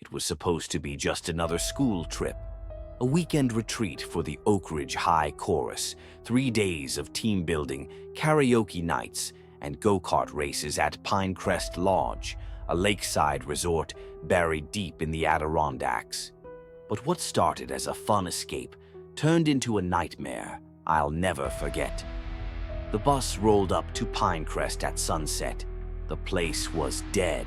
It was supposed to be just another school trip, a weekend retreat for the Oak Ridge High Chorus, 3 days of team building, karaoke nights, and go-kart races at Pinecrest Lodge, a lakeside resort buried deep in the Adirondacks. But what started as a fun escape turned into a nightmare I'll never forget. The bus rolled up to Pinecrest at sunset. The place was dead.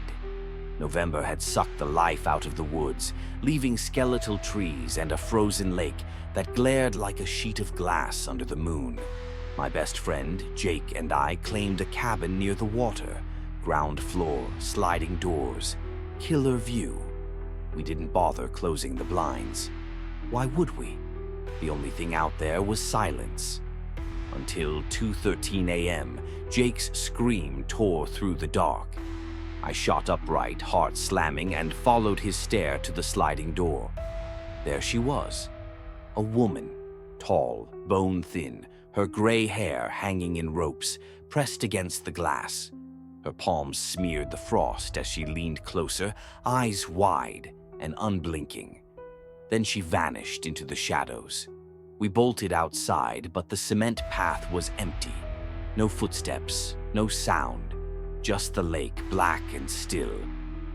November had sucked the life out of the woods, leaving skeletal trees and a frozen lake that glared like a sheet of glass under the moon. My best friend, Jake, and I claimed a cabin near the water. Ground floor, sliding doors, killer view. We didn't bother closing the blinds. Why would we? The only thing out there was silence. Until 2:13 a.m., Jake's scream tore through the dark. I shot upright, heart slamming, and followed his stare to the sliding door. There she was, a woman, tall, bone-thin, her gray hair hanging in ropes, pressed against the glass. Her palms smeared the frost as she leaned closer, eyes wide and unblinking. Then she vanished into the shadows. We bolted outside, but the cement path was empty. No footsteps, no sound, just the lake, black and still.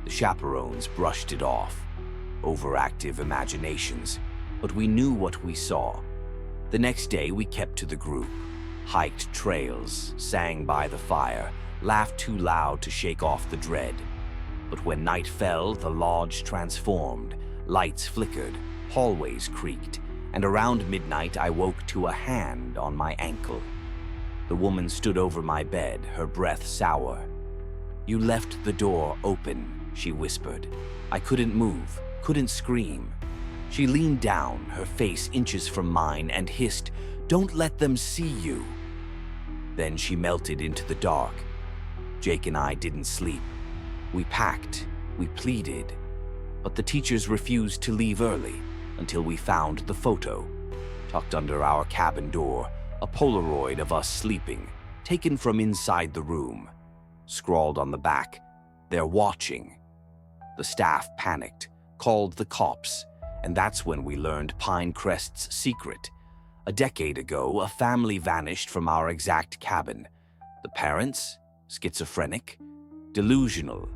The chaperones brushed it off. Overactive imaginations, but we knew what we saw. The next day we kept to the group, hiked trails, sang by the fire, laughed too loud to shake off the dread. But when night fell, the lodge transformed. Lights flickered, hallways creaked, and around midnight I woke to a hand on my ankle. The woman stood over my bed, her breath sour. "You left the door open," she whispered. I couldn't move, couldn't scream. She leaned down, her face inches from mine, and hissed, "Don't let them see you." Then she melted into the dark. Jake and I didn't sleep. We packed, we pleaded, but the teachers refused to leave early until we found the photo. Tucked under our cabin door, a Polaroid of us sleeping, taken from inside the room. Scrawled on the back, "They're watching." The staff panicked, called the cops, and that's when we learned Pinecrest's secret. A decade ago, a family vanished from our exact cabin. The parents? Schizophrenic? Delusional?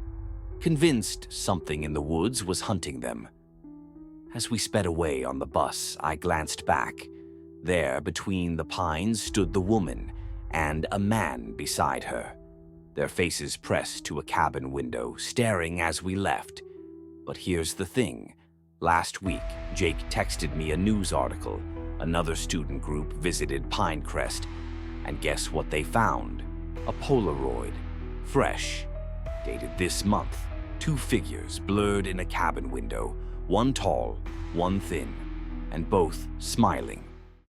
Convinced something in the woods was hunting them. As we sped away on the bus, I glanced back. There, between the pines, stood the woman, and a man beside her. Their faces pressed to a cabin window, staring as we left. But here's the thing. Last week, Jake texted me a news article. Another student group visited Pinecrest. And guess what they found? A Polaroid. Fresh. Dated this month. 2 figures blurred in a cabin window. One tall, one thin, and both smiling.